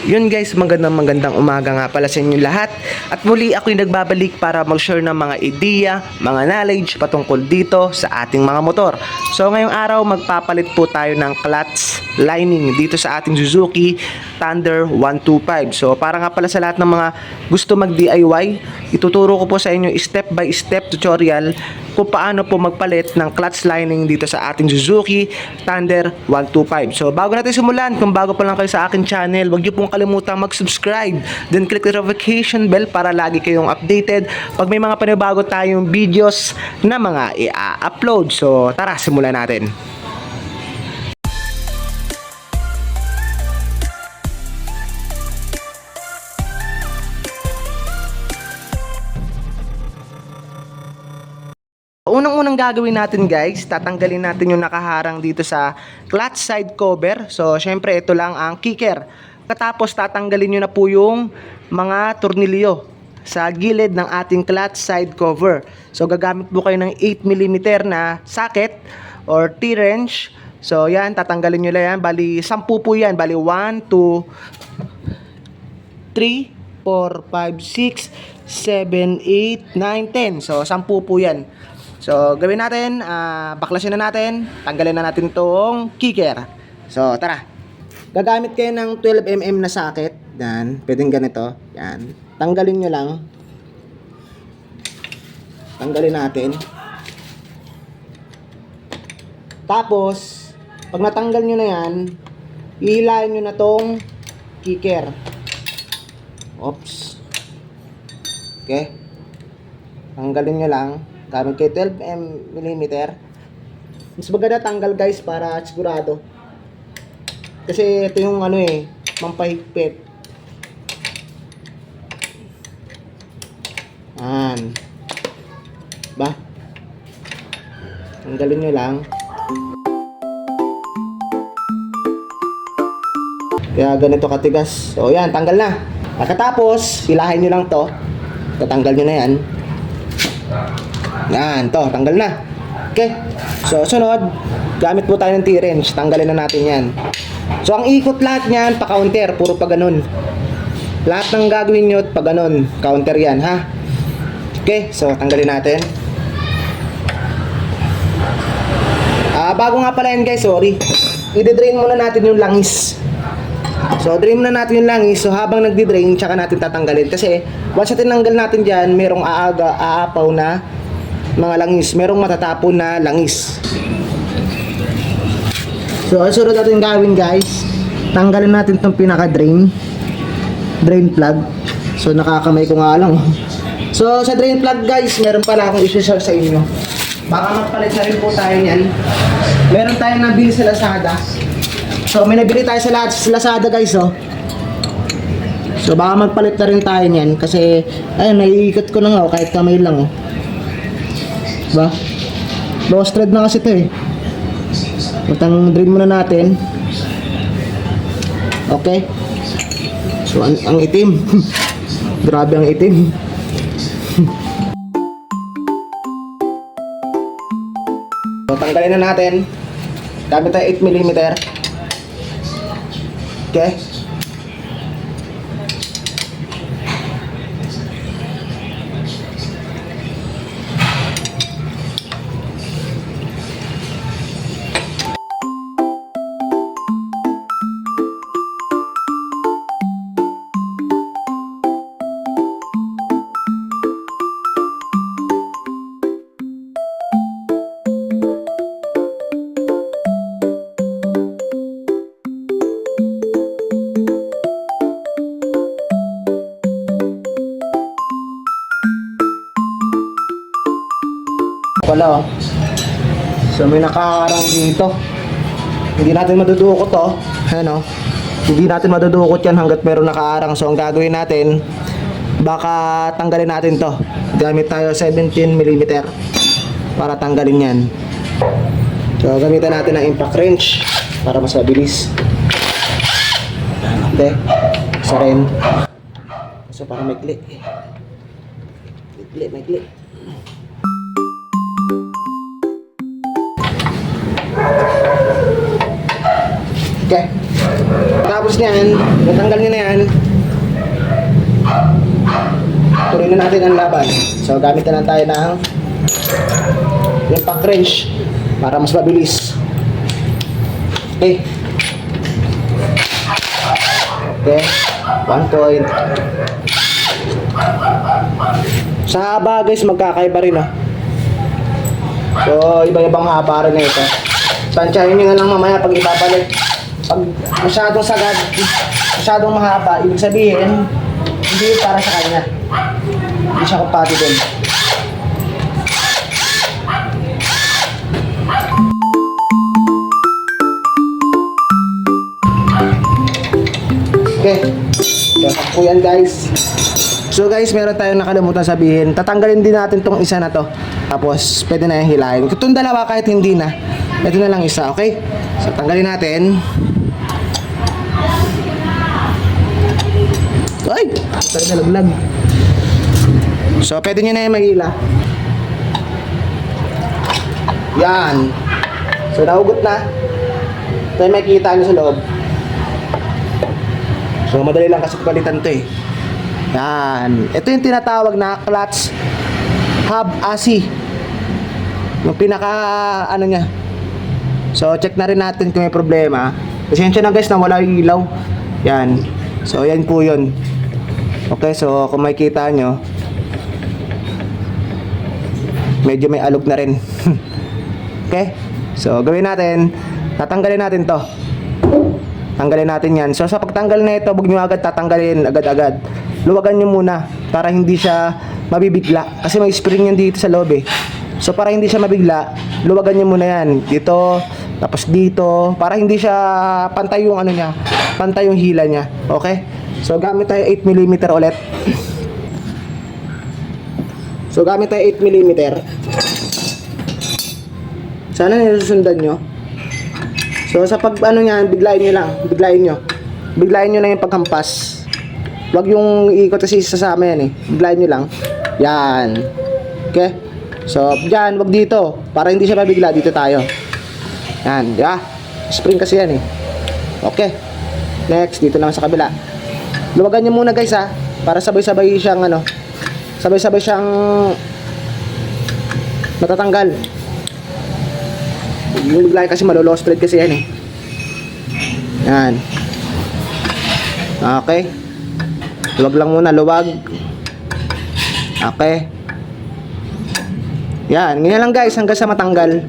Yun guys, magandang umaga nga pala sa inyo lahat. At muli ako'y nagbabalik para mag-share ng mga ideya, mga knowledge patungkol dito sa ating mga motor. So ngayong araw magpapalit po tayo ng clutch lining dito sa ating Suzuki Thunder 125. So para nga pala sa lahat ng mga gusto mag-DIY, ituturo ko po sa inyo step by step tutorial kung paano po magpalit ng clutch lining dito sa ating Suzuki Thunder 125. So bago natin simulan, kung bago pa lang kayo sa akin channel, huwag niyo pong kalimutang mag-subscribe, then click the notification bell para lagi kayong updated pag may mga panibago tayong videos na mga i-upload. So tara, simulan natin. Unang-unang gagawin natin guys, tatanggalin natin yung nakaharang dito sa clutch side cover. So syempre ito lang ang kicker. Katapos tatanggalin nyo na po yung mga tornilyo sa gilid ng ating clutch side cover. So gagamit po kayo ng 8mm na socket or T-wrench. So yan, tatanggalin nyo lang yan. Bali 10 po yan. Bali 1, 2, 3, 4, 5, 6, 7, 8, 9, 10. So 10 po yan. So, gawin natin, baklasin na natin, tanggalin na natin itong kicker. So, tara. Gagamit kayo ng 12mm na socket. Yan, pwedeng ganito. Yan. Tanggalin nyo lang. Tanggalin natin. Tapos, pag natanggal nyo na yan, ihilahin nyo na tong kicker. Oops. Okay. Tanggalin nyo lang. Gamit kayo 12mm. Mas maganda tanggal guys para sigurado. Kasi ito yung ano mampahigpit. Yan. Ba? Tanggalin nyo lang. Kaya ganito katigas. So yan, tanggal na. Pagkatapos, hilahin nyo lang to. Tatanggal nyo na yan. Yan, to, tanggal na. Okay. So, sunod, gamit po tayo ng T-wrench. Tanggalin na natin yan. So, ang ikot lahat niyan, pa-counter. Puro pa ganun. Lahat ng gagawin nyo, pa ganun. Counter yan, ha? Okay. So, tanggalin natin. Bago nga pala yan, guys, sorry. I-drain muna natin yung langis. So, drain muna natin yung langis. So, habang nagdi-drain, tsaka natin tatanggalin. Kasi, once na tinanggal natin dyan, merong aapaw na mga langis, merong matatapon na langis. So, ang sunod natin gawin guys, tanggalin natin itong pinaka-drain plug. So, nakakamay ko nga lang. So, sa drain plug guys, meron pala akong i-share sa inyo. Baka magpalit na rin po tayo yan. Meron tayong nabili sa Lazada. So, may nabili tayo sa Lazada guys, oh. So, baka magpalit na rin tayo niyan. Kasi, ayun, naiikot ko na nga, kahit kamay lang, oh. Diba? Low thread na kasi ito eh. Matang drain muna natin. Okay. So ang itim. Grabe ang itim. So tanggalin na natin. Gamit tayo 8mm. Okay. Wala, oh. So may nakaharang dito. Hindi natin madudukot to. Ano? Hindi natin madudukot yan hanggat meron nakaharang. So ang gagawin natin, baka tanggalin natin to. Gamit tayo 17mm para tanggalin yan. So gamitan natin ng impact wrench para mas mabilis. Okay. Isa rin. So para maikli. Maikli. Okay. Tapos niyan, natanggal nyo na yan. Tuloy na natin ang laban. So, gamit na lang tayo ng yung pack wrench para mas mabilis. Okay. Okay. 1 point. Sa haba guys, magkakaiba rin ah. So, iba-ibang haba rin na ito. Tansyahin nyo na lang mamaya pag ibabalik. Pag masyadong sagad, masyadong mahaba, ibig sabihin, hindi yun para sa kanya. Hindi siya compatible. Okay. Dapat po yan guys. So guys, meron tayong nakalimutan sabihin. Tatanggalin din natin tong isa na to. Tapos, pwede na yung hilahin. Itong dalawa kahit hindi na. Ito na lang isa, okay? So, tanggalin natin. Ay! Tayo nalaglag. So, pwede nyo na yung mahila. Yan. So, nahugot na. Ito yung makikita nyo sa loob. So, madali lang kasi palitan to eh. Yan. Ito yung tinatawag na clutch hub AC. Yung pinaka, ano niya. So, check na rin natin kung may problema. Pasensya na guys na wala yung ilaw. Yan. So, yan po yun. Okay, so kung makikita nyo, medyo may alog na rin. Okay? So, gawin natin, tatanggalin natin to. Tanggalin natin yan. So, sa pagtanggal na ito, huwag nyo agad tatanggalin agad-agad. Luwagan nyo muna para hindi siya mabibigla. Kasi may spring yan dito sa loob eh. So, para hindi siya mabigla, luwagan nyo muna yan. Dito, tapos dito, para hindi siya pantay yung ano niya, pantay yung hila niya. Okay? So, gamit tayo 8mm ulit. So, gamit tayo 8mm. Sana nasusundan nyo. So, sa pag ano niyan, biglayin nyo lang. Biglayin nyo. Biglayin nyo na yung paghampas. Huwag yung ikot kasi sasama yan eh. Biglayin nyo lang. Yan. Okay? So, dyan, wag dito. Para hindi siya mabigla, dito tayo. Yan, yeah. Spring kasi yan eh. Okay. Next, dito naman sa kabila. Luwagan nyo muna guys ha. Para sabay-sabay siyang ano. Sabay-sabay siyang matatanggal. Yung bigla kasi malolow spread kasi yan eh. Yan. Okay. Luwag lang muna, luwag. Okay. Yan, ganyan lang guys hanggang sa matanggal.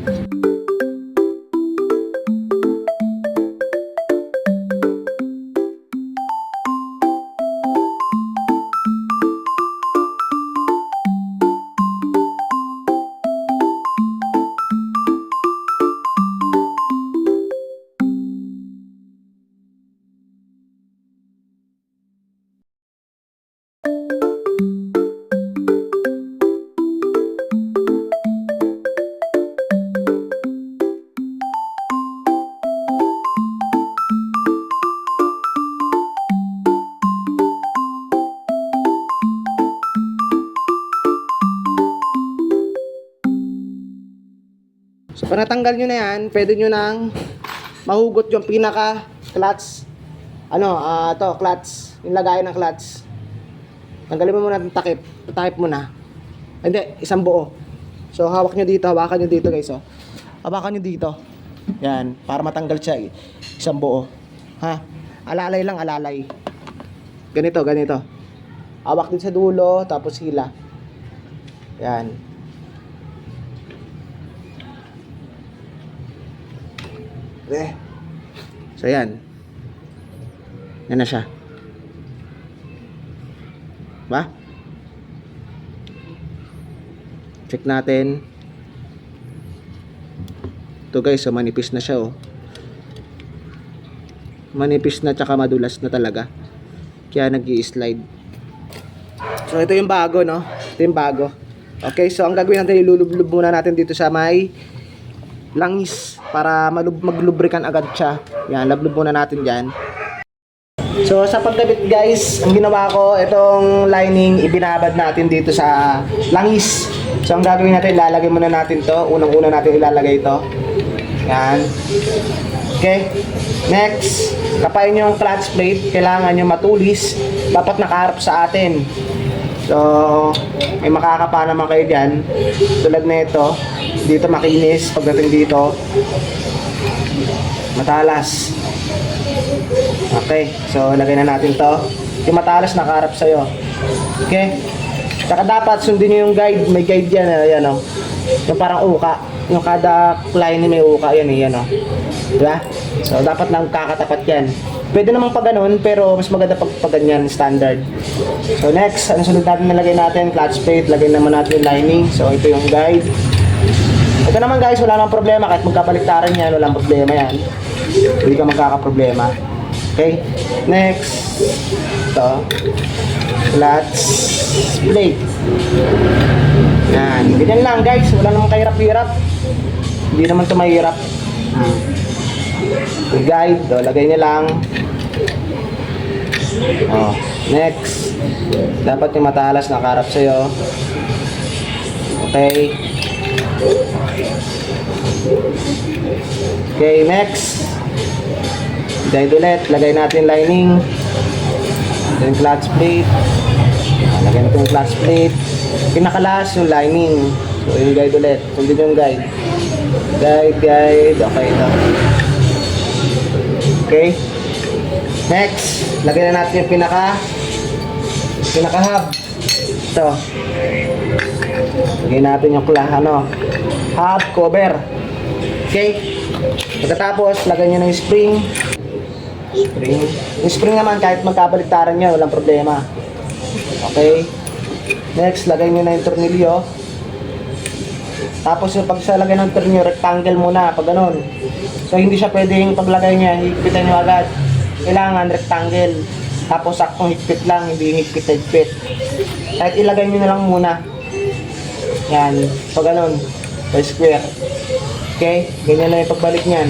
So, pag natanggal nyo na yan, pwede nyo nang mahugot yung pinaka clutch. Ano, to clutch. Yung lagayan ng clutch. Tanggalin mo muna yung takip. Takip mo na. Hindi, isang buo. So, hawak nyo dito. Hawakan nyo dito guys. Oh. Hawakan nyo dito. Yan, para matanggal siya. Isang buo. Ha? Alalay lang, alalay. Ganito, ganito. Hawak din sa dulo, tapos hila. Yan. Okay. So, yan. Yan na siya. Ba? Check natin. Ito guys, so manipis na siya oh. Manipis na tsaka madulas na talaga. Kaya nag-i-slide. So, ito yung bago, no? Ito yung bago. Okay, so ang gagawin natin, ilulublob muna natin dito sa may langis para maglubrikan agad siya. Yan, lablub muna natin dyan. So, sa pagkabit guys, ang ginawa ko, itong lining, ibinabad natin dito sa langis. So, ang gagawin natin, ilalagay muna natin to. Unang-una natin ilalagay ito. Yan. Okay. Next. kapain nyo yung clutch plate, kailangan nyo matulis, dapat nakaharap sa atin. So, may makakapa naman kayo dyan. Tulad na ito, dito makinis, pagdating dito, matalas. Okay, so lagay na natin to. Yung matalas nakaharap sa'yo. Okay? Saka dapat sundin nyo yung guide, may guide yan, ayan o. Yung parang uka, yung kada line may uka, yan eh, yan o. Diba? So, dapat lang kakatapat yan. Pwede namang pag ganun, pero mas maganda pag ganyan, standard. So, next, ano sunod natin nalagay natin? Clutch plate, lagay naman natin yung lining. So, ito yung guide. Ito naman guys, wala namang problema. Kahit magkabaliktaran yan, walang problema yan. Hindi ka magkakaproblema. Okay? Next, ito. Clutch plate. Yan. Ganyan lang guys, wala namang kahirap-hirap. Hindi naman ito mahirap. Yung guide, lagay niya lang. Next, dapat yung matalas nakaharap sa'yo. Okay. Okay, next. Guide ulit, lagay natin lining. Then clutch plate. Lagay natin yung clutch plate. Pinakalas yung lining. So yung guide ulit, sundin yung guide. Guide, okay ito. Okay. Next, lagay na natin yung pinaka-hub. Ito. Lagay natin yung hub cover. Okay. Pagkatapos, lagay nyo na yung spring. Yung spring naman, kahit magkabaliktaran nyo, walang problema. Okay. Next, lagay nyo na yung tornilyo. Tapos yung pagsalagay ng tornilyo, rectangle muna, pag ganun. So hindi siya pwedeng paglagay niya, higpitan nyo agad. Kailangan rectangle. Tapos saktong higpit lang, hindi higpit. Kahit ilagay nyo na lang muna. Yan, pag ganun, by square. Okay, ganyan na yung pagbalik niyan.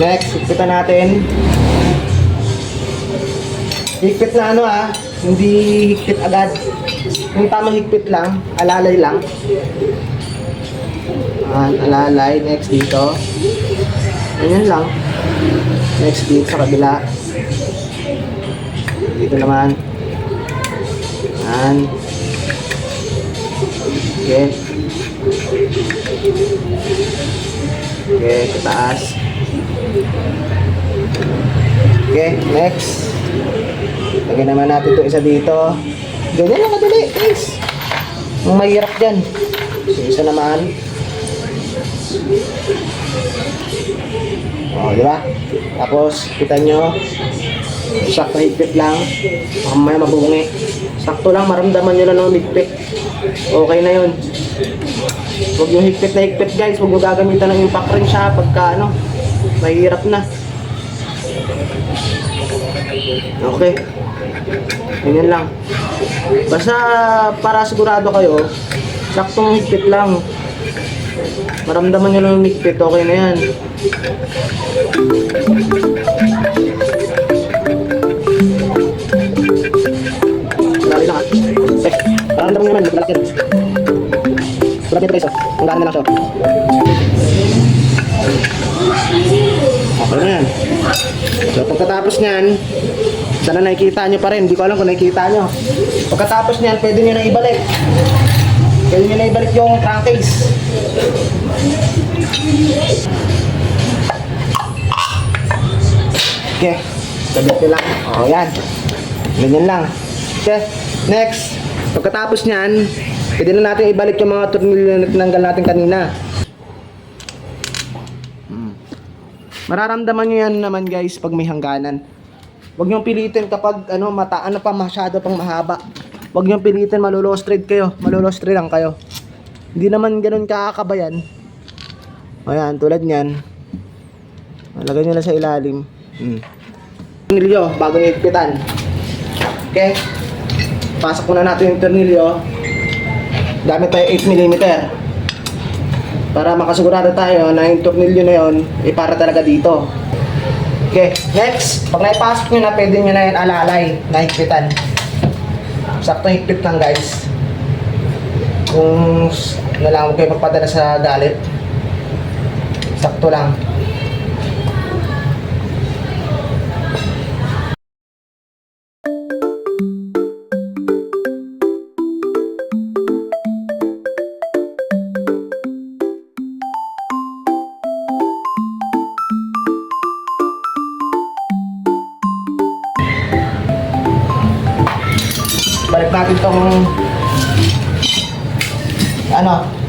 Next, higpitan natin. Higpit na hindi higpit agad. Yung tamang higpit lang, alalay lang. Alalay, next dito. Ganyan lang. Next dito sa kabila. Dito naman. Okay. Okay, sa taas. Okay, next. Lagyan naman natin ito isa dito. Ganyan lang kadali, guys. Ang mahirap dyan. So, isa naman. Di ba? Tapos, kita nyo. Sakto higpit lang. Mamaya mabungi. Sakto lang, maramdaman nyo na ng higpit. Okay na yun. Huwag yung higpit na higpit, guys. Huwag mo gagamitan ng impact ring siya pagka mahirap na. Okay. Ganyan lang. Basta para sigurado kayo, saktong higpit lang. Maramdaman nyo ng higpit, okay na yan. Marami lang maramdaman nyo naman, bulat yan. Bulat nito guys, ang gano'n na lang siya. Okay na yan. So pagkatapos nyan, sana nakikita nyo pa rin. Hindi ko alam kung nakikita nyo. Pagkatapos nyan, pwede nyo na ibalik. Pwede nyo na ibalik yung crankcase. Okay. Sabit nyo lang. Yan. Ganyan lang. Okay. Next. Pagkatapos nyan, pwede na natin ibalik yung mga tornilyo na tinanggal natin kanina. Mararamdaman nyo yan naman guys pag may hangganan. Huwag nyo pilitin kapag masyado pang mahaba. Huwag nyo pilitin, malulost thread kayo. Malulost thread lang kayo. Hindi naman ganun kakakabayan. Ayan, tulad nyan. Lagay nyo lang sa ilalim. Tornilyo, bago nyo higpitan. Okay? Pasok muna natin yung tornilyo. Gamit tayo 8mm. Para makasigurado tayo na yung tornilyo na yun, para talaga dito. Okay, next, pag naipasok nyo na, pwede nyo na yun alalay, nahigpitan. Sakto higpit lang guys. Kung nalang kayo magpadala sa galit. Sakto lang. Balik natin tong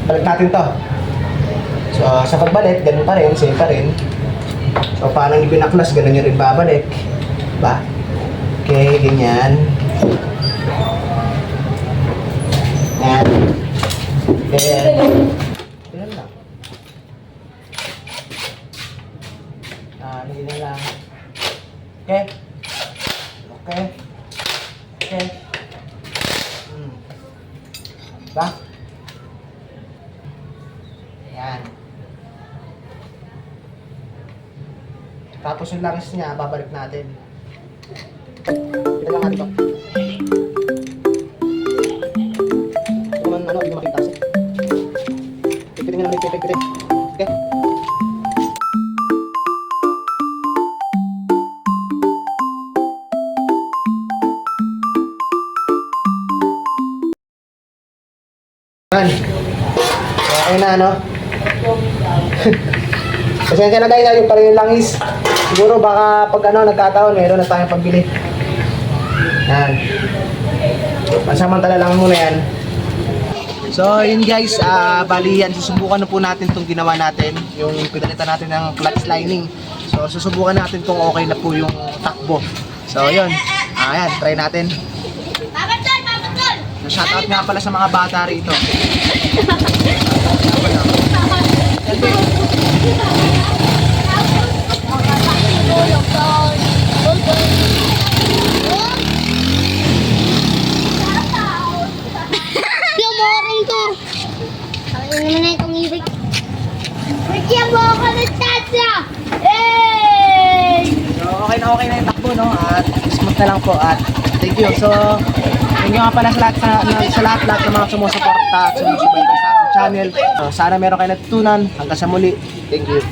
balik natin to. So, sa pagbalik, ganun pa rin, same pa rin. So, paano nyo pinaklas, ganun nyo rin babalik. Ba? Okay, ganyan. Yan. Okay. Ganun lang. Ganyan lang. Okay. Okay. Okay. Ba? Yan. Tapos yung langis niya, babalik natin. Kita lang natin ito. Ito naman, hindi ko makita kasi. Pipitin nyo naman, pipitin. Okay? Yan. Okay na, no? Pasensya na guys, yung pala yung langis. Siguro baka pag nagkataon, meron na tayong pambili. Yan. Pansamantala lang muna yan. So yun guys, bali yan, susubukan na po natin itong ginawa natin. Yung pinalitan natin ng clutch lining. So susubukan natin kung okay na po yung takbo. So yun, ayan, try natin. Shoutout nga pala sa mga bata rito. Lumorong to. Ano naman na itong ibig? Bigyan mo ako ng tasa! Hey! So okay na yung takbo, no? At smooth na lang po at thank you. So thank you nga pala sa lahat ng mga sumusuporta at sumusubaybay sa ating channel. Sana meron kayo natutunan. Hanggang sa muli. Thank you.